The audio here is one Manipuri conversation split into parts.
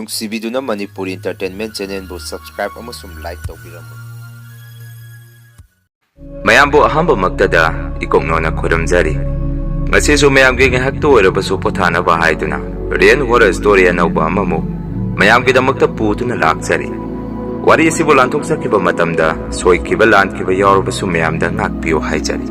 ꯅꯨꯡꯁꯤꯕꯤꯗꯨꯅ ꯃꯅꯤꯄꯨꯔꯤ ꯏꯟꯇꯔꯇꯦꯟꯃꯦꯟ ꯆꯦꯅꯦꯜꯕꯨ ꯁꯕꯁꯀ꯭ꯔꯥꯏꯕ ꯑꯃꯁꯨꯡ ꯂꯥꯏꯛ ꯇꯧꯕꯤꯔꯝꯃꯨ꯫ ꯃꯌꯥꯝꯕꯨ ꯑꯍꯥꯟꯕꯃꯛꯇꯗ ꯏꯀꯣꯛꯅꯣꯅ ꯈꯨꯔꯨꯝꯖꯔꯤ꯫ ꯉꯁꯤꯁꯨ ꯃꯌꯥꯝꯒꯤ ꯉꯥꯏꯍꯥꯛꯇ ꯑꯣꯏꯔꯕꯁꯨ ꯄꯣꯊꯥꯅꯕ ꯍꯥꯏꯗꯨꯅ ꯔꯤꯌꯦꯜ ꯍꯣꯔꯔ ꯁ꯭ꯇꯣꯔꯤ ꯑꯅꯧꯕ ꯑꯃꯃꯨꯛ ꯃꯌꯥꯝꯒꯤꯗꯃꯛꯇ ꯄꯨꯗꯨꯅ ꯂꯥꯛꯆꯔꯤ꯫ ꯋꯥꯔꯤ ꯑꯁꯤꯕꯨ ꯂꯥꯟꯊꯣꯛꯆꯈꯤꯕ ꯃꯇꯝꯗ ꯁꯣꯏꯈꯤꯕ ꯂꯥꯟꯈꯤꯕ ꯌꯥꯎꯔꯕꯁꯨ ꯃꯌꯥꯝꯗ ꯉꯥꯛꯄꯤꯌꯨ ꯍꯥꯏꯖꯔꯤ꯫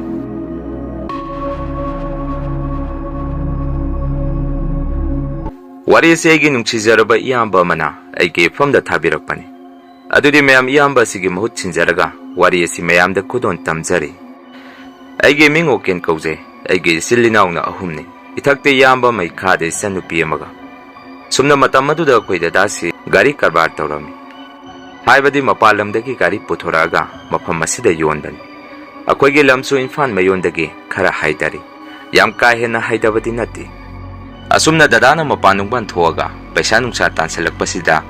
ꯋꯥꯔꯤ ꯑꯁꯤ ꯑꯩꯒꯤ ꯅꯨꯡꯁꯤꯖꯔꯕ ꯏꯌꯥꯝꯕ ꯑꯃꯅ ꯑꯩꯒꯤ ꯏꯐꯝꯗ ꯊꯥꯕꯤꯔꯛꯄꯅꯤ꯫ ꯑꯗꯨꯗꯤ ꯃꯌꯥꯝ ꯏꯌꯥꯝꯕ ꯑꯁꯤꯒꯤ ꯃꯍꯨꯠ ꯁꯤꯟꯖꯔꯒ ꯋꯥꯔꯤ ꯑꯁꯤ ꯃꯌꯥꯝꯗ ꯈꯨꯗꯣꯟ ꯇꯝꯖꯔꯤ꯫ ꯑꯩꯒꯤ ꯃꯤꯡ ꯑꯣꯀꯦꯟ ꯀꯧꯖꯩ꯫ ꯑꯩꯒꯤ ꯏꯆꯤꯜ ꯏꯅꯥꯎꯅ 3ꯅꯤ꯫ ꯏꯊꯛꯇ ꯏꯌꯥꯝꯕ ꯑꯃ, ꯏꯈꯥꯗ ꯏꯆꯟꯅꯨꯄꯤ ꯑꯃꯒ꯫ ꯁꯨꯝꯅ ꯃꯇꯝ ꯑꯗꯨꯗ ꯑꯩꯈꯣꯏ ꯗꯗꯥꯁꯤ ꯒꯥꯔꯤ ꯀꯔꯕꯥꯔ ꯇꯧꯔꯝꯃꯤ꯫ ꯍꯥꯏꯕꯗꯤ ꯃꯄꯥꯟ ꯂꯝꯗꯒꯤ ꯒꯥꯔꯤ ꯄꯨꯊꯣꯔꯛꯑꯒ ꯃꯐꯝ ꯑꯁꯤꯗ ꯌꯣꯟꯕꯅꯤ꯫ ꯑꯩꯈꯣꯏꯒꯤ ꯂꯝꯁꯨ ꯏꯝꯐꯥꯜ ꯃꯌꯣꯟꯗꯒꯤ ꯈꯔ ꯍꯥꯏꯗꯔꯤ꯫ ꯌꯥꯝ ꯀꯥ ꯍꯦꯟꯅ ꯍꯥꯏꯗꯕꯗꯤ ꯅꯠꯇꯦ꯫ ꯑꯁꯨꯝꯅ ꯗꯗꯥꯅ ꯃꯄꯥꯟ ꯅꯨꯡꯄꯥꯟ ꯊꯣꯛꯑꯒ ꯄꯩꯁꯥ ꯅꯨꯡꯁꯥ ꯇꯥꯟꯁꯤꯜꯂꯛꯄꯁꯤꯗ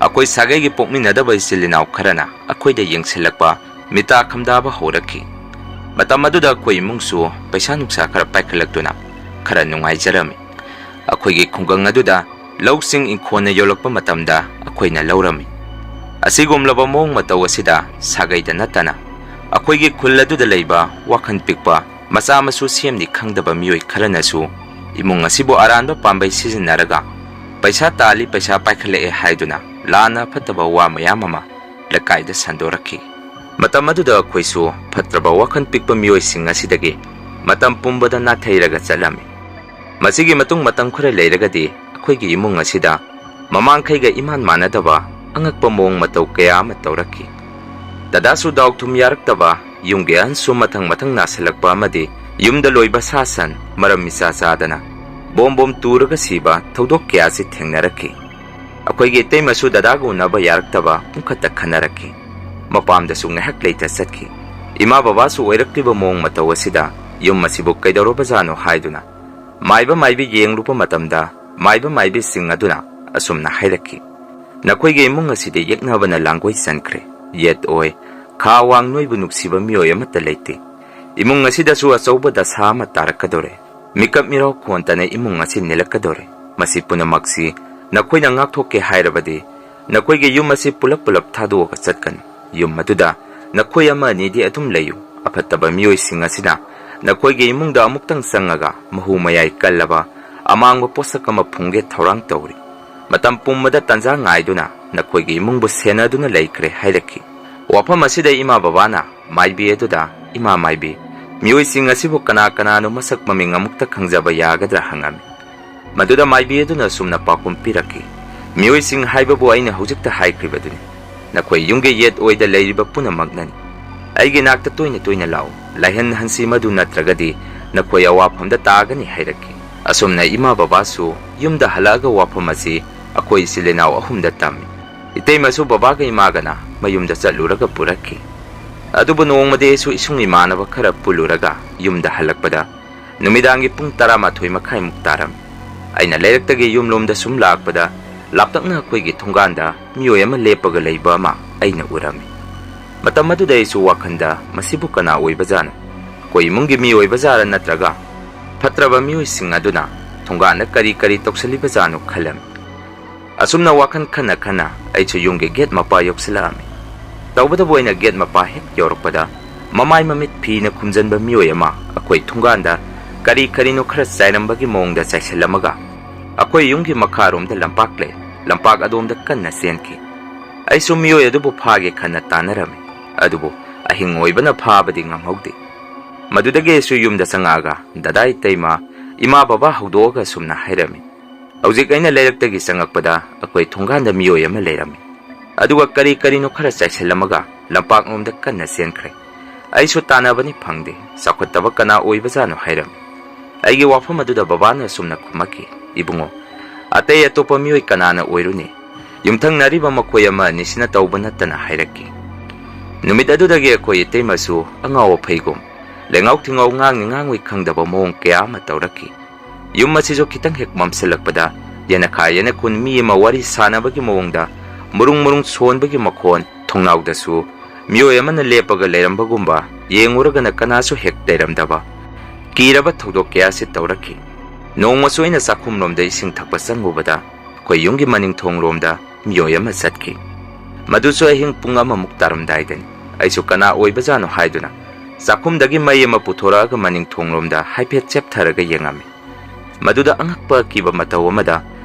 ꯑꯩꯈꯣꯏ ꯁꯥꯒꯩꯒꯤ ꯄꯣꯛꯃꯤꯟꯅꯗꯕ ꯏꯆꯤꯜ ꯏꯅꯥꯎ ꯈꯔꯅ ꯑꯩꯈꯣꯏꯗ ꯌꯦꯡꯁꯤꯜꯂꯛꯄ, ꯃꯤꯇꯥ ꯈꯝꯗꯥꯕ ꯍꯧꯔꯛꯈꯤ꯫ ꯃꯇꯝ ꯑꯗꯨꯗ ꯑꯩꯈꯣꯏ ꯏꯃꯨꯡꯁꯨ ꯄꯩꯁꯥ ꯅꯨꯡꯁꯥ ꯈꯔ ꯄꯥꯏꯈꯠꯂꯛꯇꯨꯅ ꯈꯔ ꯅꯨꯡꯉꯥꯏꯖꯔꯝꯃꯤ꯫ ꯑꯩꯈꯣꯏꯒꯤ ꯈꯨꯡꯒꯪ ꯑꯗꯨꯗ ꯂꯧꯁꯤꯡ ꯏꯪꯈꯣꯜꯅ ꯌꯣꯜꯂꯛꯄ ꯃꯇꯝꯗ ꯑꯩꯈꯣꯏꯅ ꯂꯧꯔꯝꯃꯤ꯫ ꯑꯁꯤꯒꯨꯝꯂꯕ ꯃꯑꯣꯡ ꯃꯇꯧ ꯑꯁꯤꯗ ꯁꯥꯒꯩꯗ ꯅꯠꯇꯅ ꯑꯩꯈꯣꯏꯒꯤ ꯈꯨꯜ ꯑꯗꯨꯗ ꯂꯩꯕ ꯋꯥꯈꯜ ꯄꯤꯛꯄ, ꯃꯆꯥ ꯃꯁꯨ ꯁꯦꯝꯅꯤ ꯈꯪꯗꯕ ꯃꯤꯑꯣꯏ ꯈꯔꯅꯁꯨ ꯏꯃꯨꯡ ꯑꯁꯤꯕꯨ ꯑꯔꯥꯟꯕ ꯄꯥꯝꯕꯩ ꯁꯤꯖꯤꯟꯅꯔꯒ ꯄꯩꯁꯥ ꯇꯥꯜꯂꯤ, ꯄꯩꯁꯥ ꯄꯥꯏꯈꯠꯂꯛꯑꯦ ꯍꯥꯏꯗꯨꯅ ꯂꯥꯟꯅ ꯐꯠꯇꯕ ꯋꯥ ꯃꯌꯥꯝ ꯑꯃ ꯂꯩꯀꯥꯏꯗ ꯁꯟꯗꯣꯔꯛꯈꯤ꯫ ꯃꯇꯝ ꯑꯗꯨꯗ ꯑꯩꯈꯣꯏꯁꯨ ꯐꯠꯇ꯭ꯔꯕ ꯋꯥꯈꯜ ꯄꯤꯛꯄ ꯃꯤꯑꯣꯏꯁꯤꯡ ꯑꯁꯤꯗꯒꯤ ꯃꯇꯝ ꯄꯨꯝꯕꯗ ꯅꯥꯊꯩꯔꯒ ꯆꯠꯂꯝꯃꯤ꯫ ꯃꯁꯤꯒꯤ ꯃꯇꯨꯡ ꯃꯇꯝ ꯈꯔ ꯂꯩꯔꯒꯗꯤ ꯑꯩꯈꯣꯏꯒꯤ ꯏꯃꯨꯡ ꯑꯁꯤꯗ ꯃꯃꯥꯡꯈꯩꯒ ꯏꯃꯥꯟ ꯃꯥꯟꯅꯗꯕ ꯑꯉꯛꯄ ꯃꯑꯣꯡ ꯃꯇꯧ ꯀꯌా ꯑꯃ ꯇꯧꯔꯛꯈꯤ꯫ ꯗꯗꯥꯁꯨ ꯗꯥꯎ ꯊꯨꯝ ꯌꯥꯔꯛꯇꯕ, ꯌꯨꯝꯒꯤ ꯑꯍꯟꯁꯨ ꯃꯊꯪ ꯃꯊꯪ ꯅꯥꯁꯤꯜꯂꯛꯄ ꯑꯃꯗꯤ ꯌꯨꯝꯗ ꯂꯣꯏꯕ ꯁꯥ ꯁꯟ ꯃꯔꯝ ꯃꯤꯆꯥ ꯆꯥꯗꯅ ꯕꯣꯝ ꯇꯨꯔꯒ ꯁꯤꯕ ꯊꯧꯗꯣꯛ ꯀꯌꯥꯁꯤ ꯊꯦꯡꯅꯔꯛꯈꯤ꯫ ꯑꯩꯈꯣꯏꯒꯤ ꯏꯇꯩꯃꯁꯨ ꯗꯗꯥꯒ ꯎꯅꯕ ꯌꯥꯔꯛꯇꯕ ꯄꯨꯡꯈꯠꯇ ꯈꯟꯅꯔꯛꯈꯤ꯫ ꯃꯄꯥꯝꯗꯁꯨ ꯉꯥꯏꯍꯥꯛ ꯂꯩꯇ ꯆꯠꯈꯤ꯫ ꯏꯃꯥ ꯕꯕꯥꯁꯨ ꯑꯣꯏꯔꯛꯂꯤꯕ ꯃꯑꯣꯡ ꯃꯇꯧ ꯑꯁꯤꯗ ꯌꯨꯝ ꯑꯁꯤꯕꯨ ꯀꯩꯗꯧꯔꯕꯖꯥꯠꯅꯣ ꯍꯥꯏꯗꯨꯅ ꯃꯥꯏꯕ ꯃꯥꯏꯕꯤ ꯌꯦꯡꯂꯨꯕ ꯃꯇꯝꯗ ꯃꯥꯏꯕ ꯃꯥꯏꯕꯤꯁꯤꯡ ꯑꯗꯨꯅ ꯑꯁꯨꯝꯅ ꯍꯥꯏꯔꯛꯈꯤ, "ꯅꯈꯣꯏꯒꯤ ꯏꯃꯨꯡ ꯑꯁꯤꯗ ꯌꯦꯛꯅꯕꯅ ꯂꯥꯡꯒꯣꯏ ꯆꯟꯈ꯭ꯔꯦ꯫ ꯌꯦꯠ ꯑꯣꯏ, ꯈꯥ ꯋꯥꯡ ꯅꯣꯏꯕꯨ ꯅꯨꯡꯁꯤꯕ ꯃꯤꯑꯣꯏ ꯑꯃꯠꯇ ꯂꯩꯇꯦ꯫ ꯏꯃꯨꯡ ꯑꯁꯤꯗꯁꯨ ꯑꯆꯧꯕ ꯗꯁꯥ ꯑꯃ ꯇꯥꯔꯛꯀꯗꯣꯔꯦ꯫ ꯃꯤꯀꯞ ꯃꯤꯔꯥꯎ ꯈꯣꯟꯇꯅ ꯏꯃꯨꯡ ꯑꯁꯤ ꯅꯤꯜꯂꯛꯀꯗꯣꯔꯦ꯫ ꯃꯁꯤ ꯄꯨꯝꯅꯃꯛꯁꯤ ꯅꯈꯣꯏꯅ ꯉꯥꯛꯊꯣꯛꯀꯦ ꯍꯥꯏꯔꯕꯗꯤ ꯅꯈꯣꯏꯒꯤ ꯌꯨꯝ ꯑꯁꯤ ꯄꯨꯂꯞ ꯊꯥꯗꯣꯛꯑꯒ ꯆꯠꯀꯅꯤ꯫ ꯌꯨꯝ ꯑꯗꯨꯗ ꯅꯈꯣꯏ ꯑꯃ ꯑꯅꯤꯗꯤ ꯑꯗꯨꯝ ꯂꯩꯌꯨ꯫ ꯑꯐꯠꯇꯕ ꯃꯤꯑꯣꯏꯁꯤꯡ ꯑꯁꯤꯅ ꯅꯈꯣꯏꯒꯤ ꯏꯃꯨꯡꯗ ꯑꯃꯨꯛꯇꯪ ꯆꯪꯉꯒ ꯃꯍꯨ ꯃꯌꯥꯏ ꯀꯜꯂꯕ ꯑꯃꯥꯡꯕ ꯄꯣꯠꯁꯛ ꯑꯃ ꯐꯨꯡꯒꯦ ꯊꯧꯔꯥꯡ ꯇꯧꯔꯤ꯫ ꯃꯇꯝ ꯄꯨꯝꯕꯗ ꯇꯟꯖꯥ ꯉꯥꯏꯗꯨꯅ ꯅꯈꯣꯏꯒꯤ ꯏꯃꯨꯡꯕꯨ ꯁꯦꯟꯅꯗꯨꯅ ꯂꯩꯈ꯭ꯔꯦ" ꯍꯥꯏꯔꯛꯈꯤ꯫ ꯋꯥꯐꯝ ꯑꯁꯤꯗ ꯏꯃꯥ ꯕꯕꯥꯅ ꯃꯥꯏꯕꯤ ꯑꯗꯨꯗ, "ꯏꯃꯥ ꯃꯥꯏꯕꯤ, ꯃꯤꯑꯣꯏꯁꯤꯡ ꯑꯁꯤꯕꯨ ꯀꯅꯥ ꯀꯅꯥꯅꯣ ꯃꯁꯛ ꯃꯃꯤꯡ ꯑꯃꯨꯛꯇ ꯈꯪꯖꯕ ꯌꯥꯒꯗ꯭ꯔꯥ?" ꯍꯪꯉꯝꯃꯤ꯫ ꯃꯗꯨꯗ ꯃꯥꯏꯕꯤ ꯑꯗꯨꯅ ꯁꯨꯝꯅ ꯄꯥꯎꯈꯨꯝ ꯄꯤꯔꯛꯈꯤ, "ꯃꯤꯑꯣꯏꯁꯤꯡ ꯍꯥꯏꯕꯕꯨ ꯑꯩꯅ ꯍꯧꯖꯤꯛꯇ ꯍꯥꯏꯈ꯭ꯔꯤꯕꯗꯨꯅꯤ꯫ ꯅꯈꯣꯏ ꯌꯨꯝꯒꯤ ꯌꯦꯠ ꯑꯣꯏꯗ ꯂꯩꯔꯤꯕ ꯄꯨꯝꯅꯃꯛꯅꯅꯤ꯫ ꯑꯩꯒꯤ ꯅꯥꯛꯇ ꯇꯣꯏꯅ ꯂꯥꯛꯎ꯫ ꯂꯥꯏꯍꯟꯍꯟꯁꯤ ꯃꯗꯨ ꯅꯠꯇ꯭ꯔꯒꯗꯤ ꯅꯈꯣꯏ ꯑꯋꯥꯐꯝꯗ ꯇꯥꯒꯅꯤ" ꯍꯥꯏꯔꯛꯈꯤ꯫ ꯑꯁꯨꯝꯅ ꯏꯃꯥ ꯕꯕꯥꯁꯨ ꯌꯨꯝꯗ ꯍꯜꯂꯛꯑꯒ ꯋꯥꯐꯝ ꯑꯁꯤ ꯑꯩꯈꯣꯏ ꯏꯆꯤꯜ ꯏꯅꯥꯎ 3ꯗ ꯇꯝꯃꯤ꯫ ꯏꯇꯩꯃꯁꯨ ꯕꯕꯥꯒ ꯏꯃꯥꯒꯅ ꯃꯌꯨꯝꯗ ꯆꯠꯂꯨꯔꯒ ꯄꯨꯔꯛꯈꯤ꯫ ꯑꯗꯨꯕꯨ ꯅꯣꯡꯃꯗꯤ ꯑꯩꯁꯨ ꯏꯁꯨꯡ ꯏꯃꯥꯟꯅꯕ ꯈꯔ ꯄꯨꯜꯂꯨꯔꯒ ꯌꯨꯝꯗ ꯍꯜꯂꯛꯄꯗ ꯅꯨꯃꯤꯗꯥꯡꯒꯤ ꯄꯨꯡ 11:30 ꯇꯥꯔꯝꯃꯤ꯫ ꯑꯩꯅ ꯂꯩꯔꯛꯇꯒꯤ ꯌꯨꯝꯂꯣꯝꯗ ꯁꯨꯝ ꯂꯥꯛꯄꯗ ꯂꯥꯞꯇꯛꯅ ꯑꯩꯈꯣꯏꯒꯤ ꯊꯣꯡꯒꯥꯟꯗ ꯃꯤꯑꯣꯏ ꯑꯃ ꯂꯦꯞꯄꯒ ꯂꯩꯕ ꯑꯃ ꯑꯩꯅ ꯎꯔꯝꯃꯤ꯫ ꯃꯇꯝ ꯑꯗꯨꯗ ꯑꯩꯁꯨ ꯋꯥꯈꯟꯗ ꯃꯁꯤꯕꯨ ꯀꯅꯥ ꯑꯣꯏꯕꯖꯥꯠꯅꯣ? ꯑꯩꯈꯣꯏ ꯏꯃꯨꯡꯒꯤ ꯃꯤ ꯑꯣꯏꯕꯖꯥꯠꯔꯥ ꯅꯠꯇ꯭ꯔꯒ ꯐꯠꯇ꯭ꯔꯕ ꯃꯤꯑꯣꯏꯁꯤꯡ ꯑꯗꯨꯅ ꯊꯣꯡꯒꯥꯟꯗ ꯀꯔꯤ ꯇꯧꯁꯤꯜꯂꯤꯕꯖꯥꯠꯅꯣ ꯈꯜꯂꯝꯃꯤ꯫ ꯑꯁꯨꯝꯅ ꯋꯥꯈꯜ ꯈꯟꯅ ꯑꯩꯁꯨ ꯌꯨꯝꯒꯤ ꯒꯦꯠ ꯃꯄꯥ ꯌꯧꯁꯤꯜꯂꯛꯑꯝꯃꯤ꯫ ꯇꯧꯕꯇꯕꯨ ꯑꯩꯅ ꯒꯦꯠ ꯃꯄꯥ ꯍꯦꯛ ꯌꯧꯔꯛꯄꯗ ꯃꯃꯥꯏ ꯃꯃꯤꯠ ꯐꯤꯅ ꯈꯨꯝꯖꯤꯟꯕ ꯃꯤꯑꯣꯏ ꯑꯃ ꯑꯩꯈꯣই ꯊꯣꯡꯒꯥꯟꯗ ꯀꯔꯤꯅꯣ ꯈꯔ ꯆꯥꯏꯔꯝꯕꯒꯤ ꯃꯑꯣꯡꯗ ꯆꯥꯏꯁꯤꯜꯂꯝꯃꯒ ꯑꯩꯈꯣꯏ ꯌꯨꯝꯒꯤ ꯃꯈꯥꯔꯣꯝꯗ ꯂꯝꯄꯥꯛ ꯂꯩ, ꯂꯝꯄꯥꯛ ꯑꯗꯣꯝꯗ ꯀꯟꯅ ꯆꯦꯟꯈꯤ꯫ ꯑꯩꯁꯨ ꯃꯤꯑꯣꯏ ꯑꯗꯨꯕꯨ ꯐꯥꯒꯦ ꯈꯟꯅ ꯇꯥꯟꯅꯔꯝꯃꯤ꯫ ꯑꯗꯨꯕꯨ ꯑꯍꯤꯡ ꯑꯣꯏꯕꯅ ꯐꯥꯕꯗꯤ ꯉꯝꯍꯧꯗꯦ꯫ ꯃꯗꯨꯗꯒꯤ ꯑꯩꯁꯨ ꯌꯨꯝꯗ ꯆꯪꯉꯛꯑꯒ ꯗꯗꯥ, ꯏꯇꯩꯃ, ꯏꯃꯥ ꯕꯕꯥ ꯍꯧꯗꯣꯛꯑꯒ ꯁꯨꯝꯅ ꯍꯥꯏꯔꯝꯃꯤ, "ꯍꯧꯖꯤꯛ ꯑꯩꯅ ꯂꯩꯔꯛꯇꯒꯤ ꯆꯪꯉꯛꯄꯗ ꯑꯩꯈꯣꯏ ꯊꯣꯡꯒꯥꯟꯗ ꯃꯤꯑꯣꯏ ꯑꯃ ꯂꯩꯔꯝꯃꯤ꯫ ꯑꯗꯨꯒ ꯀꯔꯤꯅꯣ ꯈꯔ ꯆꯥꯏꯁꯤꯜꯂꯝꯃꯒ ꯂꯝꯄꯥꯛꯂꯣꯝꯗ ꯀꯟꯅ ꯆꯦꯟꯈ꯭ꯔꯦ꯫ ꯑꯩꯁꯨ ꯇꯥꯟꯅꯕꯅꯤ ꯐꯪꯗꯦ꯫ ꯆꯥꯎꯈꯠꯇꯕ ꯀꯅꯥ ꯑꯣꯏꯕꯖꯥꯠꯅꯣ?" ꯍꯥꯏꯔꯝꯃꯤ꯫ ꯑꯩꯒꯤ ꯋꯥꯐꯝ ꯑꯗꯨꯗ ꯕꯕꯥꯅ ꯁꯨꯝꯅ ꯈꯨꯝꯃꯛꯈꯤ, "ꯏꯕꯨꯡꯉꯣ, ꯑꯇꯩ ꯑꯇꯣꯞꯄ ꯃꯤꯑꯣꯏ ꯀꯅꯥꯅ ꯑꯣꯏꯔꯨꯅꯤ? ꯌꯨꯝꯊꯪꯅꯔꯤꯕ ꯃꯈꯣꯏ ꯑꯃ ꯑꯅꯤꯁꯤꯅ ꯇꯧꯕ ꯅꯠꯇꯅ" ꯍꯥꯏꯔꯛꯈꯤ꯫ ꯅꯨꯃꯤꯠ ꯑꯗꯨꯗꯒꯤ ꯑꯩꯈꯣꯏ ꯏꯇꯩꯃꯁꯨ ꯑꯉꯥꯎ ꯑꯐꯩꯒꯨꯝ ꯂꯦꯡꯉꯥꯎ ꯊꯤꯡꯉꯥꯎ ꯉꯥꯡꯉꯣꯏ ꯈꯪꯗꯕ ꯃꯑꯣꯡ ꯀꯌꯥ ꯑꯃ ꯇꯧꯔꯛꯈꯤ꯫ ꯌꯨꯝ ꯑꯁꯤꯁꯨ ꯈꯤꯇꯪ ꯍꯦꯛ ꯃꯝꯁꯤꯜꯂꯛꯄꯗ ꯌꯦꯅꯈꯥ ꯌꯦꯅꯈꯨꯟ ꯃꯤ ꯑꯃ ꯋꯥꯔꯤ ꯁꯥꯟꯅꯕꯒꯤ ꯃꯑꯣꯡꯗ ꯃꯔꯨꯡ ꯁꯣꯟꯕꯒꯤ ꯃꯈꯣꯟ, ꯊꯣꯡꯅꯥꯎꯗꯁꯨ ꯃꯤꯑꯣꯏ ꯑꯃꯅ ꯂꯦꯞꯄꯒ ꯂꯩꯔꯝꯕꯒꯨꯝꯕ, ꯌꯦꯡꯉꯨꯔꯒꯅ ꯀꯅꯥꯁꯨ ꯍꯦꯛ ꯂꯩꯔꯝꯗꯕ ꯀꯤꯔꯕ ꯊꯧꯗꯣꯛ ꯀꯌꯥꯁꯤ ꯇꯧꯔꯛꯈꯤ꯫ ꯅꯣꯡꯃꯁꯨ ꯑꯩꯅ ꯆꯥꯛꯈꯨꯝꯂꯣꯝꯗ ꯏꯁꯤꯡ ꯊꯛꯄ ꯆꯪꯉꯨꯕꯗ ꯑꯩꯈꯣꯏ ꯌꯨꯝꯒꯤ ꯃꯅꯤꯡ ꯊꯣꯡꯂꯣꯝꯗ ꯃꯤꯑꯣꯏ ꯑꯃ ꯆꯠꯈꯤ꯫ ꯃꯗꯨꯁꯨ ꯑꯍꯤꯡ ꯄꯨꯡ ꯑꯃꯃꯨꯛ ꯇꯥꯔꯝꯗꯥꯏꯗꯅꯤ꯫ ꯑꯩꯁꯨ ꯀꯅꯥ ꯑꯣꯏꯕꯖꯥꯠꯅꯣ ꯍꯥꯏꯗꯨꯅ ꯆꯥꯛꯈꯨꯝꯗꯒꯤ ꯃꯩ ꯑꯃ ꯄꯨꯊꯣꯔꯛꯑꯒ ꯃꯅꯤꯡ ꯊꯣꯡꯂꯣꯝꯗ ꯍꯥꯏꯐꯦꯠ ꯆꯦꯞꯊꯔꯒ ꯌꯦꯡꯉꯝꯃꯤ꯫ ꯃꯗꯨꯗ ꯑꯉꯛꯄ ꯑꯀꯤꯕ ꯃꯇꯧ ꯑꯃꯗ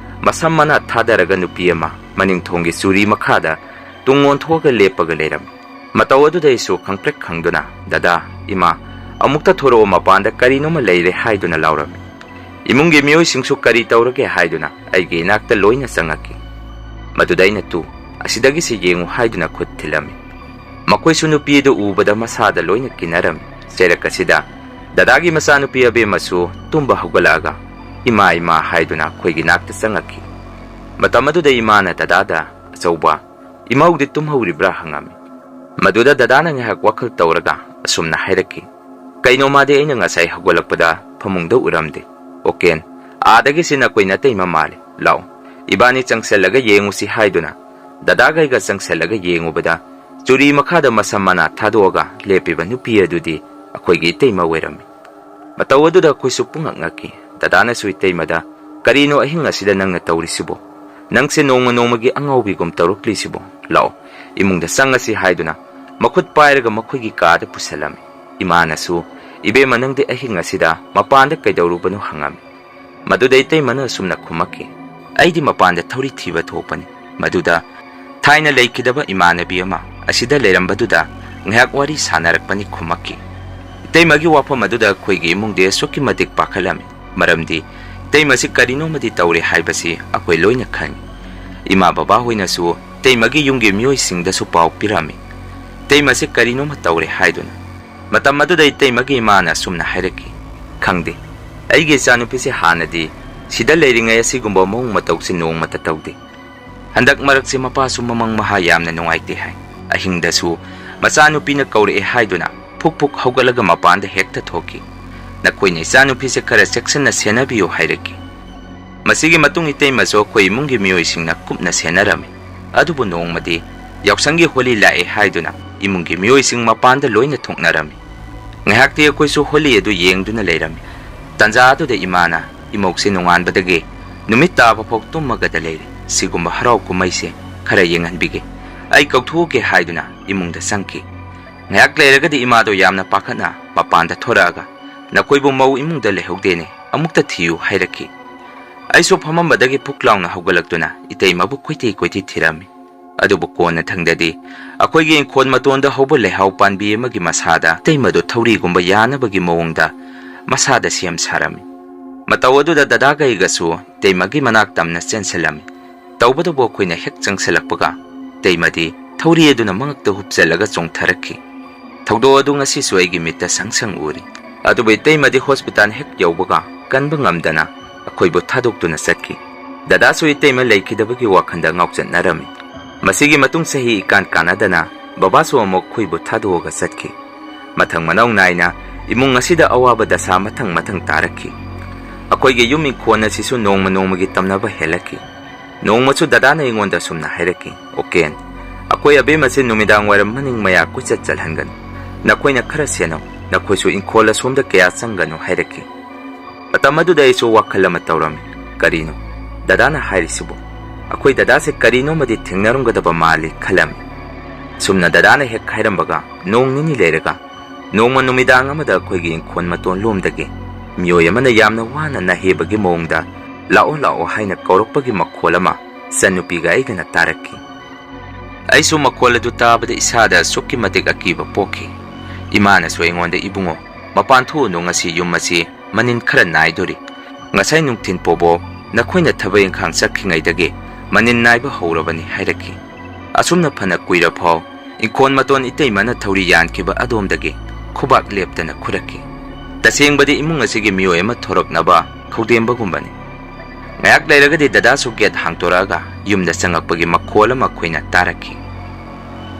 ꯃꯁꯝ ꯃꯅꯥ ꯊꯥꯗꯔꯒ ꯅꯨꯄꯤ ꯑꯃ ꯃꯅꯤꯡꯊꯣꯡꯒꯤ ꯆꯨꯔꯤ ꯃꯈꯥꯗ ꯇꯨꯡ ꯑꯣꯟꯊꯣꯛꯑꯒ ꯂꯦꯞꯄꯒ ꯂꯩꯔꯝꯃꯤ꯫ ꯃꯇꯧ ꯑꯗꯨꯗ ꯑꯩꯁꯨ ꯈꯪꯄ꯭ꯔꯦꯛ ꯈꯪꯗꯨꯅ ꯗꯗꯥ, ꯏꯃꯥ, ꯑꯃꯨꯛꯇ ꯊꯣꯔꯛꯑꯣ, ꯃꯄꯥꯟꯗ ꯀꯔꯤꯅꯣꯃ ꯂꯩꯔꯦ ꯍꯥꯏꯗꯨꯅ ꯂꯥꯎꯔꯝꯃꯤ꯫ ꯏꯃꯨꯡꯒꯤ ꯃꯤꯑꯣꯏꯁꯤꯡꯁꯨ ꯀꯔꯤ ꯇꯧꯔꯒꯦ ꯍꯥꯏꯗꯨꯅ ꯑꯩꯒꯤ ꯏꯅꯥꯛꯇ ꯂꯣꯏꯅ ꯆꯪꯉꯛꯈꯤ꯫ ꯃꯗꯨꯗ ꯑꯩꯅ ꯑꯁꯤꯗꯒꯤꯁꯤ ꯌꯦꯡꯉꯨ ꯍꯥꯏꯗꯨꯅ ꯈꯨꯠ ꯊꯤꯜꯂꯝꯃꯤ꯫ ꯃꯈꯣꯏꯁꯨ ꯅꯨꯄꯤ ꯑꯗꯨ ꯎꯕꯗ ꯃꯁꯥꯗ ꯂꯣꯏꯅ ꯀꯤꯅꯔꯝꯃꯤ꯫ ꯆꯩꯔꯛ ꯑꯁꯤꯗ ꯗꯗꯥꯒꯤ ꯃꯆꯥꯅꯨꯄꯤ ꯑꯕꯦꯝꯃꯁꯨ ꯇꯨꯝꯕ ꯍꯧꯒꯠꯂꯛꯑꯒ ꯏꯃꯥ ꯏꯃꯥ ꯍꯥꯏꯗꯨꯅ ꯑꯩꯈꯣꯏꯒꯤ ꯅꯥꯛꯇ ꯆꯪꯉꯛꯈꯤ꯫ ꯃꯇꯝ ꯑꯗꯨꯗ ꯏꯃꯥꯅ ꯗꯗꯥꯗ, ꯑꯆꯧꯕ, ꯏꯃꯧꯗꯤ ꯇꯨꯝꯍꯧꯔꯤꯕ꯭ꯔꯥ ꯍꯪꯉꯝꯃꯤ꯫ ꯃꯗꯨꯗ ꯗꯗꯥꯅ ꯉꯥꯏꯍꯥꯛ ꯋꯥꯈꯜ ꯇꯧꯔꯒ ꯑꯁꯨꯝꯅ ꯍꯥꯏꯔꯛꯈꯤ, ꯀꯩꯅꯣ ꯃꯥꯗꯤ ꯑꯩꯅ ꯉꯁꯥꯏ ꯍꯧꯒꯠꯂꯛꯄꯗ ꯐꯃꯨꯡꯗ ꯎꯔꯝꯗꯦ꯫ ꯑꯣꯀꯦꯟ, ꯑꯥꯗꯒꯤꯁꯤ ꯅꯈꯣꯏ ꯅꯇꯩꯃ ꯃꯥꯜꯂꯤ, ꯂꯥꯛꯑꯣ ꯏꯕꯥꯅꯤ ꯆꯪꯁꯜꯂꯒ ꯌꯦꯡꯉꯨꯁꯤ ꯍꯥꯏꯗꯨꯅ ꯗꯗꯥꯒꯩꯒ ꯆꯪꯁꯜꯂꯒ ꯌꯦꯡꯉꯨꯕꯗ ꯆꯨꯔꯤ ꯃꯈꯥꯗ ꯃꯁꯝ ꯃꯅꯥ ꯊꯥꯗꯣꯛꯑꯒ ꯂꯦꯞꯄꯤꯕ ꯅꯨꯄꯤ ꯑꯗꯨꯗꯤ ꯑꯩꯈꯣꯏꯒꯤ ꯏꯇꯩꯃ ꯑꯣꯏꯔꯝꯃꯤ꯫ ꯃꯇꯧ ꯑꯗꯨꯗ ꯑꯩꯈꯣꯏꯁꯨ ꯄꯨꯡꯉꯛ ꯉꯛꯈꯤ꯫ ꯗꯗꯥꯅꯁꯨ ꯏꯇꯩꯃꯗ, ꯀꯔꯤꯅꯣ ꯑꯍꯤꯡ ꯑꯁꯤꯗ ꯅꯪꯅ ꯇꯧꯔꯤꯁꯤꯕꯣ? ꯅꯪꯁꯦ ꯅꯣꯡꯃ ꯅꯣꯡꯃꯒꯤ ꯑꯉꯥꯎꯕꯤꯒꯨꯝ ꯇꯧꯔꯛꯂꯤꯁꯤꯕꯣ? ꯂꯥꯛꯑꯣ ꯏꯃꯨꯡꯗ ꯆꯪꯉꯁꯤ ꯍꯥꯏꯗꯨꯅ ꯃꯈꯨꯠ ꯄꯥꯏꯔꯒ ꯃꯈꯣꯏꯒꯤ ꯀꯥꯗ ꯄꯨꯁꯜꯂꯝꯃꯤ꯫ ꯏꯃꯥꯅꯁꯨ, ꯏꯕꯦꯝꯃ ꯅꯪꯗꯤ ꯑꯍꯤꯡ ꯑꯁꯤꯗ ꯃꯄꯥꯟꯗ ꯀꯩꯗꯧꯔꯨꯕꯅꯣ ꯍꯪꯉꯝꯃꯤ꯫ ꯃꯗꯨꯗ ꯏꯇꯩꯃꯅ ꯑꯁꯨꯝꯅ ꯈꯨꯝꯃꯛꯈꯤ, ꯑꯩꯗꯤ ꯃꯄꯥꯟꯗ ꯊꯧꯔꯤ ꯊꯤꯕ ꯊꯣꯛꯄꯅꯤ꯫ ꯃꯗꯨꯗ ꯊꯥꯏꯅ ꯂꯩꯈꯤꯗꯕ ꯏꯃꯥꯟꯅꯕꯤ ꯑꯃ ꯑꯁꯤꯗ ꯂꯩꯔꯝꯕꯗꯨꯗ ꯉꯥꯏꯍꯥꯛ ꯋꯥꯔꯤ ꯁꯥꯟꯅꯔꯛꯄꯅꯤ ꯈꯨꯝꯃꯛꯈꯤ꯫ ꯏꯇꯩꯃꯒꯤ ꯋꯥꯐꯝ ꯑꯗꯨꯗ ꯑꯩꯈꯣꯏꯒꯤ ꯏꯃꯨꯡꯗꯤ ꯑꯁꯨꯛꯀꯤ ꯃꯇꯤꯛ ꯄꯥꯈꯠꯂꯝꯃꯤ꯫ ꯃꯔꯝꯗꯤ ꯏꯇꯩꯃꯁꯤ ꯀꯔꯤꯅꯣꯃꯗꯤ ꯇꯧꯔꯦ ꯍꯥꯏꯕꯁꯤ ꯑꯩꯈꯣꯏ ꯂꯣꯏꯅ ꯈꯪꯉꯤ꯫ ꯏꯃꯥ ꯕꯕꯥ ꯍꯣꯏꯅꯁꯨ ꯏꯇꯩꯃꯒꯤ ꯌꯨꯝꯒꯤ ꯃꯤꯑꯣꯏꯁꯤꯡꯗꯁꯨ ꯄꯥꯎ ꯄꯤꯔꯝꯃꯤ, ꯏꯇꯩꯃꯁꯤ ꯀꯔꯤꯅꯣꯃ ꯇꯧꯔꯦ ꯍꯥꯏꯗꯨꯅ꯫ ꯃꯇꯝ ꯑꯗꯨꯗ ꯏꯇꯩꯃꯒꯤ ꯏꯃꯥꯅ ꯑꯁꯨꯝꯅ ꯍꯥꯏꯔꯛꯈꯤ, ꯈꯪꯗꯦ, ꯑꯩꯒꯤ ꯏꯆꯥꯅꯨꯄꯤꯁꯤ ꯍꯥꯟꯅꯗꯤ ꯁꯤꯗ ꯂꯩꯔꯤꯉꯩ ꯑꯁꯤꯒꯨꯝꯕ ꯃꯑꯣꯡ ꯃꯇꯧꯁꯤ ꯅꯣꯡꯃꯇ ꯇꯧꯗꯦ꯫ ꯍꯟꯗꯛ ꯃꯔꯛꯁꯤ ꯃꯄꯥꯁꯨ ꯃꯃꯪ ꯃꯍꯥ ꯌꯥꯝꯅ ꯅꯨꯡꯉꯥꯏꯇꯦ ꯍꯥꯏ꯫ ꯑꯍꯤꯡꯗꯁꯨ ꯃꯆꯥꯅꯨꯄꯤꯅ ꯀꯧꯔꯛꯑꯦ ꯍꯥꯏꯗꯨꯅ ꯐꯨꯛ ꯐꯨꯛ ꯍꯧꯒꯠꯂꯒ ꯃꯄꯥꯟꯗ ꯍꯦꯛꯇ ꯊꯣꯛꯈꯤ꯫ ꯅꯈꯣꯏꯅ ꯏꯆꯥꯅꯨꯄꯤꯁꯦ ꯈꯔ ꯆꯦꯛꯁꯤꯟꯅ ꯁꯦꯟꯅꯕꯤꯌꯨ ꯍꯥꯏꯔꯛꯈꯤ꯫ ꯃꯁꯤꯒꯤ ꯃꯇꯨꯡ ꯏꯇꯩꯃꯁꯨ ꯑꯩꯈꯣꯏ ꯏꯃꯨꯡꯒꯤ ꯃꯤꯑꯣꯏꯁꯤꯡꯅ ꯀꯨꯞꯅ ꯁꯦꯟꯅꯔꯝꯃꯤ꯫ ꯑꯗꯨꯕꯨ ꯅꯣꯡꯃꯗꯤ ꯌꯥꯎꯁꯪꯒꯤ ꯍꯣꯂꯤ ꯂꯥꯛꯑꯦ ꯍꯥꯏꯗꯨꯅ ꯏꯃꯨꯡꯒꯤ ꯃꯤꯑꯣꯏꯁꯤꯡ ꯃꯄꯥꯟꯗ ꯂꯣꯏꯅ ꯊꯣꯛꯅꯔꯝꯃꯤ꯫ ꯉꯥꯏꯍꯥꯛꯇꯤ ꯑꯩꯈꯣꯏꯁꯨ ꯍꯣꯂꯤ ꯑꯗꯨ ꯌꯦꯡꯗꯨꯅ ꯂꯩꯔꯝꯃꯤ꯫ ꯇꯟꯖꯥ ꯑꯗꯨꯗ ꯏꯃꯥꯅ, ꯏꯃꯧꯁꯦ ꯅꯣꯡꯉꯥꯟꯕꯗꯒꯤ ꯅꯨꯃꯤꯠ ꯇꯥꯕ ꯐꯥꯎ ꯇꯨꯝꯃꯒꯗ ꯂꯩꯔꯦ, ꯁꯤꯒꯨꯝꯕ ꯍꯔꯥꯎ ꯀꯨꯝꯍꯩꯁꯦ ꯈꯔ ꯌꯦꯡꯍꯟꯕꯤꯒꯦ, ꯑꯩ ꯀꯧꯊꯣꯛꯎꯒꯦ ꯍꯥꯏꯗꯨꯅ ꯏꯃꯨꯡꯗ ꯆꯪꯈꯤ꯫ ꯉꯥꯏꯍꯥꯛ ꯂꯩꯔꯒꯗꯤ ꯏꯃꯥꯗꯣ ꯌꯥꯝꯅ ꯄꯥꯈꯠꯅ ꯃꯄꯥꯟꯗ ꯊꯣꯔꯛꯑꯒ, ꯅꯈꯣꯏꯕꯨ ꯃꯧ ꯏꯃꯨꯡꯗ ꯂꯩꯍꯧꯗꯦꯅꯦ, ꯑꯃꯨꯛꯇ ꯊꯤꯌꯨ ꯍꯥꯏꯔꯛꯈꯤ꯫ ꯑꯩꯁꯨ ꯐꯝꯃꯝꯕꯗꯒꯤ ꯐꯨꯛ ꯂꯥꯎꯅ ꯍꯧꯒꯠꯂꯛꯇꯨꯅ ꯏꯇꯩꯃꯕꯨ ꯀꯣꯏꯊꯤ ꯀꯣꯏꯊꯤ ꯊꯤꯔꯝꯃꯤ꯫ ꯑꯗꯨꯕꯨ ꯀꯣꯟꯅ ꯊꯪꯗꯗꯤ ꯑꯩꯈꯣꯏꯒꯤ ꯏꯪꯈꯣꯜ ꯃꯇꯣꯟꯗ ꯍꯧꯕ ꯂꯩꯍꯥꯎ ꯄꯥꯟꯕꯤ ꯑꯃꯒꯤ ꯃꯁꯥꯗ ꯏꯇꯩꯃꯗꯨ ꯊꯧꯔꯤꯒꯨꯝꯕ ꯌꯥꯅꯕꯒꯤ ꯃꯑꯣꯡꯗ ꯃꯁꯥꯗ ꯁꯦꯝ ꯁꯥꯔꯝꯃꯤ꯫ ꯃꯇꯧ ꯑꯗꯨꯗ ꯗꯗꯥꯒꯩꯒꯁꯨ ꯏꯇꯩꯃꯒꯤ ꯃꯅꯥꯛ ꯇꯝꯅ ꯆꯦꯟꯁꯤꯜꯂꯝꯃꯤ꯫ ꯇꯧꯕꯇꯕꯨ ꯑꯩꯈꯣꯏꯅ ꯍꯦꯛ ꯆꯪꯁꯤꯜꯂꯛꯄꯒ ꯏꯇꯩꯃꯗꯤ ꯊꯧꯔꯤ ꯑꯗꯨꯅ ꯃꯉꯛꯇ ꯍꯨꯞꯆꯜꯂꯒ ꯆꯣꯡꯊꯔꯛꯈꯤ꯫ ꯊꯧꯗꯣꯛ ꯑꯗꯨ ꯉꯁꯤꯁꯨ ꯑꯩꯒꯤ ꯃꯤꯠꯇ ꯁꯪ ꯁꯪ ꯎꯔꯤ꯫ ꯑꯗꯨꯕꯨ ꯏꯇꯩꯃꯗꯤ ꯍꯣꯁꯄꯤꯇꯥꯜ ꯍꯦꯛ ꯌꯧꯕꯒ ꯀꯟꯕ ꯉꯝꯗꯅ ꯑꯩꯈꯣꯏꯕꯨ ꯊꯥꯗꯣꯛꯇꯨꯅ ꯆꯠꯈꯤ꯫ ꯗꯗꯥꯁꯨ ꯏꯇꯩꯃ ꯂꯩꯈꯤꯗꯕꯒꯤ ꯋꯥꯈꯟꯗ ꯉꯥꯎꯆꯠꯅꯔꯝꯃꯤ꯫ ꯃꯁꯤꯒꯤ ꯃꯇꯨꯡ ꯆꯍꯤ ꯏꯀꯥꯟ ꯀꯥꯟꯅꯗꯅ ꯕꯕꯥꯁꯨ ꯑꯃꯨꯛ ꯑꯩꯈꯣꯏꯕꯨ ꯊꯥꯗꯣꯛꯑꯒ ꯆꯠꯈꯤ꯫ ꯃꯊꯪ ꯃꯅꯥꯎ ナꯏꯅ ꯏꯃꯨꯡ ꯑꯁꯤꯗ ꯑꯋꯥꯕ ꯗꯁꯥ ꯃꯊꯪ ꯃꯊꯪ ꯇꯥꯔꯛꯈꯤ꯫ ꯑꯩꯈꯣꯏꯒꯤ ꯌꯨꯝ ꯏꯪꯈꯣꯜ ꯑꯁꯤꯁꯨ ꯅꯣꯡꯃ ꯅꯣꯡꯃꯒꯤ ꯇꯝꯅꯕ ꯍꯦꯜꯂꯛꯈꯤ꯫ ꯅꯣꯡꯃꯁꯨ ꯗꯗꯥꯅ ꯑꯩꯉꯣꯟꯗ ꯁꯨꯝꯅ ꯍꯥꯏꯔꯛꯈꯤ, ꯑꯣꯀꯦꯟ, ꯑꯩꯈꯣꯏ ꯑꯕꯦꯝꯃꯁꯤ ꯅꯨꯃꯤꯗꯥꯡ ꯋꯥꯏꯔꯝ ꯃꯅꯤꯡ ꯃꯌꯥ ꯀꯣꯏꯆꯠ ꯆꯠꯍꯟꯒꯅꯨ, ꯅꯈꯣꯏꯅ ꯈꯔ ꯁꯦꯟꯅꯧ, ꯅꯈꯣꯏꯁꯨ ꯏꯪꯈꯣꯜ ꯑꯁꯣꯝꯗ ꯀꯌꯥ ꯆꯪꯒꯅꯨ ꯍꯥꯏꯔꯛꯈꯤ꯫ ꯃꯇꯝ ꯑꯗꯨꯗ ꯑꯩꯁꯨ ꯋꯥꯈꯜ ꯑꯃ ꯇꯧꯔꯝꯃꯤ, ꯀꯔꯤꯅꯣ ꯗꯗꯥꯅ ꯍꯥꯏꯔꯤꯁꯤꯕꯨ? ꯑꯩꯈꯣꯏ ꯗꯗꯥꯁꯦ ꯀꯔꯤꯅꯣꯃꯗꯤ ꯊꯦꯡꯅꯔꯝꯒꯗꯕ ꯃꯥꯜꯂꯤ ꯈꯜꯂꯝꯃꯤ꯫ ꯁꯨꯝꯅ ꯗꯗꯥꯅ ꯍꯦꯛ ꯍꯥꯏꯔꯝꯕꯒ ꯅꯣꯡ ꯅꯤꯅꯤ ꯂꯩꯔꯒ ꯅꯣꯡꯃ ꯅꯨꯃꯤꯗꯥꯡ ꯑꯃꯗ ꯑꯩꯈꯣꯏꯒꯤ ꯏꯪꯈꯣꯜ ꯃꯇꯣꯟ ꯂꯣꯝꯗꯒꯤ ꯃꯤꯑꯣꯏ ꯑꯃꯅ ꯌꯥꯝꯅ ꯋꯥꯅ ꯅꯥꯍꯦꯕꯒꯤ ꯃꯑꯣꯡꯗ ꯂꯥꯛꯑꯣ ꯂꯥꯛꯑꯣ ꯍꯥꯏꯅ ꯀꯧꯔꯛꯄꯒꯤ ꯃꯈꯣꯜ ꯑꯃ ꯏꯆꯟꯅꯨꯄꯤꯒ ꯑꯩꯒꯅ ꯇꯥꯔꯛꯈꯤ꯫ ꯑꯩꯁꯨ ꯃꯈꯣꯜ ꯑꯗꯨ ꯇꯥꯕꯗ ꯏꯁꯥꯗ ꯑꯁꯨꯛꯀꯤ ꯃꯇꯤꯛ ꯑꯀꯤꯕ ꯄꯣꯛꯈꯤ꯫ ꯏꯃꯥꯅꯁꯨ ꯑꯩꯉꯣꯟꯗ, ꯏꯕꯨꯡꯉꯣ, ꯃꯄꯥꯟ ꯊꯣꯛꯎꯅꯨ, ꯉꯁꯤ ꯌꯨꯝ ꯑꯁꯤ ꯃꯅꯤꯟ ꯈꯔ ꯅꯥꯏꯗꯣꯔꯤ꯫ ꯉꯁꯥꯏ ꯅꯨꯡꯊꯤꯟ ꯄꯣꯕꯣ ꯅꯈꯣꯏꯅ ꯊꯕꯛ ꯏꯪꯈꯥꯡ ꯆꯠꯈꯤꯉꯩꯗꯒꯤ ꯃꯅꯤꯟ ꯅꯥꯏꯕ ꯍꯧꯔꯕꯅꯤ ꯍꯥꯏꯔꯛꯈꯤ꯫ ꯑꯁꯨꯝꯅ ꯐꯅ ꯀꯨꯏꯔꯐꯥꯎ ꯏꯪꯈꯣꯜ ꯃꯇꯣꯟ ꯏꯇꯩꯃꯅ ꯊꯧꯔꯤ ꯌꯥꯟꯈꯤꯕ ꯑꯗꯣꯝꯗꯒꯤ ꯈꯨꯕꯥꯛ ꯂꯦꯞꯇꯅ ꯈꯨꯔꯛꯈꯤ꯫ ꯇꯁꯦꯡꯕꯗꯤ ꯏꯃꯨꯡ ꯑꯁꯤꯒꯤ ꯃꯤꯑꯣꯏ ꯑꯃ ꯊꯣꯔꯛꯅꯕ ꯈꯧꯗꯦꯝꯕꯒꯨꯝꯕꯅꯤ꯫ ꯉꯥꯏꯍꯥꯛ ꯂꯩꯔꯒꯗꯤ ꯗꯗꯥꯁꯨ ꯒꯦꯠ ꯍꯥꯡꯇꯣꯔꯛꯑꯒ ꯌꯨꯝꯗ ꯆꯪꯉꯛꯄꯒꯤ ꯃꯈꯣꯜ ꯑꯃ ꯑꯩꯈꯣꯏꯅ ꯇꯥꯔꯛꯈꯤ꯫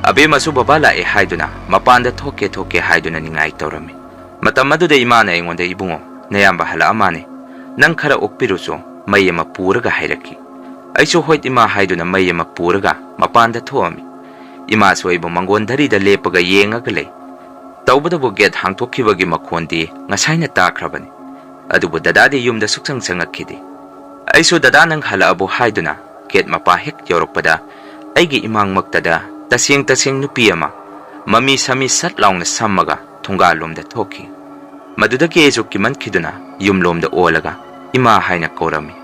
ꯑꯕꯦꯝꯃꯁꯨ ꯕꯕꯥ ꯂꯥꯛꯑꯦ ꯍꯥꯏꯗꯨꯅ ꯃꯄꯥꯟꯗ ꯊꯣꯛꯀꯦ ꯍꯥꯏꯗꯨꯅ ꯅꯤꯡꯉꯥꯏ ꯇꯧꯔꯝꯃꯤ꯫ ꯃꯇꯝ ꯑꯗꯨꯗ ꯏꯃꯥꯅ ꯑꯩꯉꯣꯟꯗ, ꯏꯕꯨꯡꯉꯣ, ꯅꯌꯥꯝꯕ ꯍꯜꯂꯛꯑ ꯃꯥꯅꯦ, ꯅꯪ ꯈꯔ ꯑꯣꯛꯄꯤꯔꯨꯆꯣ, ꯃꯩ ꯑꯃ ꯄꯨꯔꯒ ꯍꯥꯏꯔꯛꯈꯤ꯫ ꯑꯩꯁꯨ ꯍꯣꯏ ꯏꯃꯥ ꯍꯥꯏꯗꯨꯅ ꯃꯩ ꯑꯃ ꯄꯨꯔꯒ ꯃꯄꯥꯟꯗ ꯊꯣꯛꯑꯝꯃꯤ꯫ ꯏꯃꯥꯁꯨ ꯑꯩꯕꯨ ꯃꯥꯡꯒꯣꯟ ꯙꯔꯤꯗ ꯂꯦꯞꯄꯒ ꯌꯦꯡꯉꯒ ꯂꯩ꯫ ꯇꯧꯕꯇꯕꯨ ꯒꯦꯠ ꯍꯥꯡꯇꯣꯛꯈꯤꯕꯒꯤ ꯃꯈꯣꯟꯗꯤ ꯉꯁꯥꯏꯅ ꯇꯥꯈ꯭ꯔꯕꯅꯤ꯫ ꯑꯗꯨꯕꯨ ꯗꯗꯥꯗꯤ ꯌꯨꯝꯗ ꯁꯨꯛꯆꯪ ꯆꯪꯉꯛꯈꯤꯗꯦ꯫ ꯑꯩꯁꯨ ꯗꯗꯥ ꯅꯪ ꯍꯜꯂꯛꯑꯕꯣ ꯍꯥꯏꯗꯨꯅ ꯒꯦꯠ ꯃꯄꯥ ꯍꯦꯛ ꯌꯧꯔꯛꯄꯗ ꯑꯩꯒꯤ ꯏꯃꯥꯡꯃꯛꯇꯗ ꯇꯁꯦꯡ ꯅꯨꯄꯤ ꯑꯃ ꯃꯃꯤ ꯁꯥꯃꯤ ꯁꯠ ꯂꯥꯎꯅ ꯁꯝꯃꯒ ꯊꯣꯡꯒꯥꯜꯂꯣꯝꯗ ꯊꯣꯛꯈꯤ꯫ ꯃꯗꯨꯗꯒꯤ ꯑꯩꯁꯨ ꯀꯤꯃꯟꯈꯤꯗꯨꯅ ꯌꯨꯝꯂꯣꯝꯗ ꯑꯣꯜꯂꯒ ꯏꯃꯥ ꯍꯥꯏꯅ ꯀꯧꯔꯝꯃꯤ꯫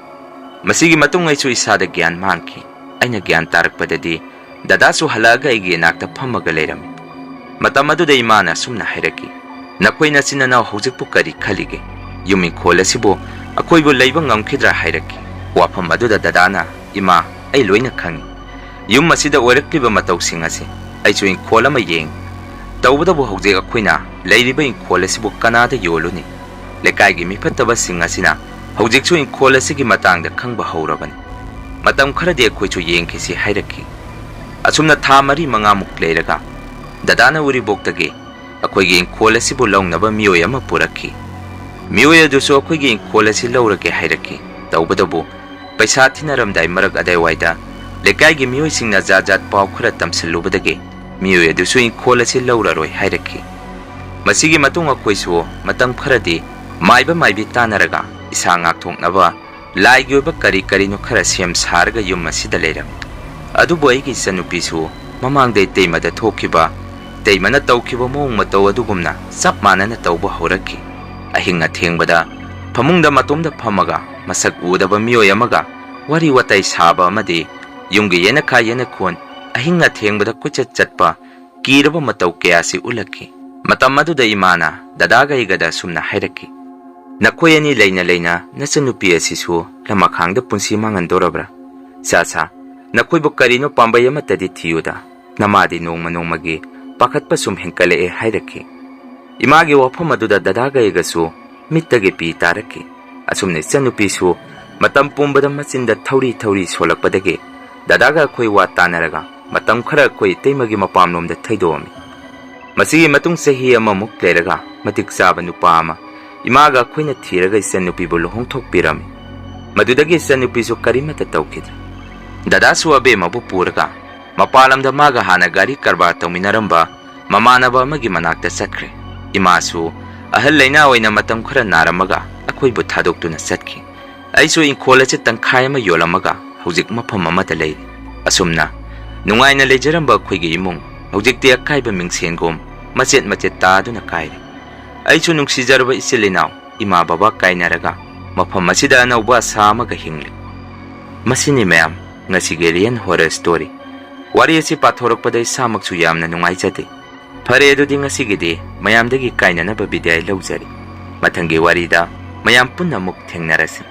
ꯃꯁꯤꯒꯤ ꯃꯇꯨꯡ ꯑꯩꯁꯨ ꯏꯁꯥꯗ ꯒ꯭ꯌꯥꯟ ꯃꯥꯡꯈꯤ꯫ ꯑꯩꯅ ꯒ꯭ꯌꯥꯟ ꯇꯥꯔꯛꯄꯗꯗꯤ ꯗꯗꯥꯁꯨ ꯍꯜꯂꯛꯑꯒ ꯑꯩꯒꯤ ꯏꯅꯥꯛꯇ ꯐꯝꯃꯒ ꯂꯩꯔꯝꯃꯤ꯫ ꯃꯇꯝ ꯑꯗꯨꯗ ꯏꯃꯥꯅ ꯑꯁꯨꯝꯅ ꯍꯥꯏꯔꯛꯈꯤ, "ꯅꯈꯣꯏ ꯅꯆꯤꯟ ꯅꯅꯥꯎ ꯍꯧꯖꯤꯛꯄꯨ ꯀꯔꯤ ꯈꯜꯂꯤꯒꯦ? ꯌꯨꯝ ꯏꯪꯈꯣꯜ ꯑꯁꯤꯕꯨ ꯑꯩꯈꯣꯏꯕꯨ ꯂꯩꯕ ꯉꯝꯈꯤꯗ꯭ꯔꯥ?" ꯍꯥꯏꯔꯛꯈꯤ꯫ ꯋꯥꯐꯝ ꯑꯗꯨꯗ ꯗꯗꯥꯅ, "ꯏꯃꯥ, ꯑꯩ ꯂꯣꯏꯅ ꯈꯪꯏ꯫ ꯌꯨꯝ ꯑꯁꯤꯗ ꯑꯣꯏꯔꯛꯂꯤꯕ ꯃꯇꯧꯁꯤꯡ ꯑꯁꯤ ꯑꯩꯁꯨ ꯏꯪꯈꯣꯜ ꯑꯃ ꯌꯦꯡꯏ꯫ ꯇꯧꯕꯇꯕꯨ ꯍꯧꯖꯤꯛ ꯑꯩꯈꯣꯏꯅ ꯂꯩꯔꯤꯕ ꯏꯪꯈꯣꯜ ꯑꯁꯤꯕꯨ ꯀꯅꯥꯗ ꯌꯣꯜꯂꯨꯅꯤ? ꯂꯩꯀꯥꯏꯒꯤ ꯃꯤꯐꯠꯇꯕꯁꯤꯡ ꯑꯁꯤꯅ ꯍꯧꯖꯤꯛꯁꯨ ꯏꯪꯈꯣꯜ ꯑꯁꯤꯒꯤ ꯃꯇꯥꯡꯗ ꯈꯪꯕ ꯍꯧꯔꯕꯅꯤ꯫ ꯃꯇꯝ ꯈꯔꯗꯤ ꯑꯩꯈꯣꯏꯁꯨ ꯌꯦꯡꯈꯤꯁꯤ" ꯍꯥꯏꯔꯛꯈꯤ꯫ ꯑꯁꯨꯝꯅ ꯊꯥ 4-5ꯃꯨꯛ ꯂꯩꯔꯒ ꯗꯗꯥꯅ ꯎꯔꯤꯄꯣꯛꯇꯒꯤ ꯑꯩꯈꯣꯏꯒꯤ ꯏꯪꯈꯣꯜ ꯑꯁꯤꯕꯨ ꯂꯧꯅꯕ ꯃꯤꯑꯣꯏ ꯑꯃ ꯄꯨꯔꯛꯈꯤ꯫ ꯃꯤꯑꯣꯏ ꯑꯗꯨꯁꯨ ꯑꯩꯈꯣꯏꯒꯤ ꯏꯪꯈꯣꯜ ꯑꯁꯤ ꯂꯧꯔꯒꯦ ꯍꯥꯏꯔꯛꯈꯤ꯫ ꯇꯧꯕꯇꯕꯨ ꯄꯩꯁꯥ ꯊꯤꯅꯔꯝꯗꯥꯏ ꯃꯔꯛ ꯑꯗꯥꯏꯋꯥꯏꯗ ꯂꯩꯀꯥꯏꯒꯤ ꯃꯤꯑꯣꯏꯁꯤꯡꯅ ꯖꯥꯠ ꯄꯥꯎ ꯈꯔ ꯇꯝꯁꯤꯜꯂꯨꯕꯗꯒꯤ ꯃꯤꯑꯣꯏ ꯑꯗꯨꯁꯨ ꯏꯪꯈꯣꯜ ꯑꯁꯤ ꯂꯧꯔꯔꯣꯏ ꯍꯥꯏꯔꯛꯈꯤ꯫ ꯃꯁꯤꯒꯤ ꯃꯇꯨꯡ ꯑꯩꯈꯣꯏꯁꯨ ꯃꯇꯝ ꯈꯔꯗꯤ ꯃꯥꯏꯕ ꯃꯥꯏꯕꯤ ꯇꯥꯟꯅꯔꯒ ꯏꯁꯥ ꯉꯥꯛꯊꯣꯛꯅꯕ ꯂꯥꯏꯒꯤ ꯑꯣꯏꯕ ꯀꯔꯤꯅꯣ ꯈꯔ ꯁꯦꯝ ꯁꯥꯔꯒ ꯌꯨꯝ ꯑꯁꯤꯗ ꯂꯩꯔꯝꯃꯤ꯫ ꯑꯗꯨꯕꯨ ꯑꯩꯒꯤ ꯏꯆꯟꯅꯨꯄꯤꯁꯨ ꯃꯃꯥꯡꯗ ꯏꯇꯩꯃꯗ ꯊꯣꯛꯈꯤꯕ, ꯏꯇꯩꯃꯅ ꯇꯧꯈꯤꯕ ꯃꯑꯣꯡ ꯃꯇꯧ ꯑꯗꯨꯒꯨꯝꯅ ꯆꯞ ꯃꯥꯟꯅꯅ ꯇꯧꯕ ꯍꯧꯔꯛꯈꯤ꯫ ꯑꯍꯤꯡ ꯑꯊꯦꯡꯕꯗ ꯐꯃꯨꯡꯗ ꯃꯇꯣꯝꯗ ꯐꯝꯃꯒ ꯃꯁꯛ ꯎꯗꯕ ꯃꯤꯑꯣꯏ ꯑꯃꯒ ꯋꯥꯔꯤ ꯋꯥꯇꯥꯏ ꯁꯥꯕ ꯑꯃꯗꯤ ꯌꯨꯝꯒꯤ ꯌꯦꯅꯈꯥ ꯌꯦꯅꯈꯣꯟ ꯑꯍꯤꯡ ꯑꯊꯦꯡꯕꯗ ꯀꯣꯏꯆꯠ ꯆꯠꯄ ꯀꯤꯔꯕ ꯃꯇꯧ ꯀꯌꯥꯁꯤ ꯎꯠꯂꯛꯈꯤ꯫ ꯃꯇꯝ ꯑꯗꯨꯗ ꯏꯃꯥꯅ ꯗꯗꯥꯒ ꯑꯩꯒꯗ ꯁꯨꯝꯅ ꯍꯥꯏꯔꯛꯈꯤ, "ꯅꯈꯣꯏ ꯑꯅꯤ ꯂꯩꯅ ꯅꯆꯟꯅꯨꯄꯤ ꯑꯁꯤꯁꯨ ꯂꯃꯈꯥꯡꯗ ꯄꯨꯟꯁꯤ ꯃꯥꯡꯍꯟꯗꯣꯔꯕ꯭ꯔꯥ? ꯁꯥ ꯅꯈꯣꯏꯕꯨ ꯀꯔꯤꯅꯣ ꯄꯥꯝꯕꯩ ꯑꯃꯠꯇꯗꯤ ꯊꯤꯌꯨꯗ꯫ ꯅꯃꯥꯗꯤ ꯅꯣꯡꯃꯒꯤ ꯄꯥꯈꯠꯄ ꯁꯨꯝ ꯍꯦꯟꯀꯠꯂꯛꯑꯦ" ꯍꯥꯏꯔꯛꯈꯤ꯫ ꯏꯃꯥꯒꯤ ꯋꯥꯐꯝ ꯑꯗꯨꯗ ꯗꯗꯥꯒ ꯑꯩꯒꯁꯨ ꯃꯤꯠꯇꯒꯤ ꯄꯤ ꯇꯥꯔꯛꯈꯤ꯫ ꯑꯁꯨꯝꯅ ꯏꯆꯟꯅꯨꯄꯤꯁꯨ ꯃꯇꯝ ꯄꯨꯝꯕꯗ ꯃꯆꯤꯟꯗ ꯊꯧꯔꯤ ꯁꯣꯜꯂꯛꯄꯗꯒꯤ ꯗꯗꯥꯒ ꯑꯩꯈꯣꯏ ꯋꯥ ꯇꯥꯟꯅꯔꯒ ꯃꯇꯝ ꯈꯔ ꯑꯩꯈꯣꯏ ꯏꯇꯩꯃꯒꯤ ꯃꯄꯥꯝꯂꯣꯝꯗ ꯊꯩꯗꯣꯛꯑꯝꯃꯤ꯫ ꯃꯁꯤꯒꯤ ꯃꯇꯨꯡ ꯆꯍꯤ ꯑꯃꯃꯨꯛ ꯂꯩꯔꯒ ꯃꯇꯤꯛ ꯆꯥꯕ ꯅꯨꯄꯥ ꯑꯃ ꯏꯃꯥꯒ ꯑꯩꯈꯣꯏꯅ ꯊꯤꯔꯒ ꯏꯆꯟꯅꯨꯄꯤꯕꯨ ꯂꯨꯍꯣꯡꯊꯣꯛꯄꯤꯔꯝꯃꯤ꯫ ꯃꯗꯨꯗꯒꯤ ꯏꯆꯟꯅꯨꯄꯤꯁꯨ ꯀꯔꯤꯃꯠꯇ ꯇꯧꯈꯤꯗ꯭ꯔꯦ꯫ ꯗꯗꯥꯁꯨ ꯑꯕꯦꯝꯃꯕꯨ ꯄꯨꯔꯒ ꯃꯄꯥꯟꯂꯝꯗ ꯃꯥꯒ ꯍꯥꯟꯅ ꯒꯥꯔꯤ ꯀꯔꯕꯥꯔ ꯇꯧꯃꯤꯟꯅꯔꯝꯕ ꯃꯃꯥꯟꯅꯕ ꯑꯃꯒꯤ ꯃꯅꯥꯛꯇ ꯆꯠꯈ꯭ꯔꯦ꯫ ꯏꯃꯥꯁꯨ ꯑꯍꯜ ꯂꯩꯅꯥ ꯑꯣꯏꯅ ꯃꯇꯝ ꯈꯔ ꯅꯥꯔꯝꯃꯒ ꯑꯩꯈꯣꯏꯕꯨ ꯊꯥꯗꯣꯛꯇꯨꯅ ꯆꯠꯈꯤ꯫ ꯑꯩꯁꯨ ꯏꯪꯈꯣꯜ ꯑꯁꯤ ꯇꯪꯈꯥꯏ ꯑꯃ ꯌꯣꯜꯂꯝꯃꯒ ꯍꯧꯖꯤꯛ ꯃꯐꯝ ꯑꯃꯗ ꯂꯩꯔꯤ꯫ ꯑꯁꯨꯝꯅ ꯅꯨꯡꯉꯥꯏꯅ ꯂꯩꯖꯔꯝꯕ ꯑꯩꯈꯣꯏꯒꯤ ꯏꯃꯨꯡ ꯍꯧꯖꯤꯛꯇꯤ ꯑꯀꯥꯏꯕ ꯃꯤꯡꯁꯦꯟꯒꯨꯝ ꯃꯆꯦꯠ ꯇꯥꯗꯨꯅ ꯀꯥꯏꯔꯦ꯫ ꯑꯩꯁꯨ ꯅꯨꯡꯁꯤꯖꯔꯕ ꯏꯆꯤꯜ ꯏꯅꯥꯎ ꯏꯃꯥ ꯕꯕꯥ ꯀꯥꯏꯅꯔꯒ ꯃꯐꯝ ꯑꯁꯤꯗ ꯑꯅꯧꯕ ꯑꯁꯥ ꯑꯃꯒ ꯍꯤꯡꯂꯤ꯫ ꯃꯁꯤꯅꯤ ꯃꯌꯥꯝ ꯉꯁꯤꯒꯤ ꯔꯤꯌꯦꯜ ꯍꯣꯔꯔ ꯁ꯭ꯇꯣꯔꯤ꯫ ꯋꯥꯔꯤ ꯑꯁꯤ ꯄꯥꯊꯣꯔꯛꯄꯗ ꯏꯁꯥꯃꯛꯁꯨ ꯌꯥꯝꯅ ꯅꯨꯡꯉꯥꯏꯖꯗꯦ꯫ ꯐꯔꯦ, ꯑꯗꯨꯗꯤ ꯉꯁꯤꯒꯤꯗꯤ ꯃꯌꯥꯝꯗꯒꯤ ꯀꯥꯏꯅꯅꯕ ꯕꯤꯗꯥꯏ ꯂꯧꯖꯔꯤ꯫ ꯃꯊꯪꯒꯤ ꯋꯥꯔꯤꯗ ꯃꯌꯥꯝ ꯄꯨꯟꯅ ꯑꯃꯨꯛ ꯊꯦꯡꯅꯔꯁꯤ꯫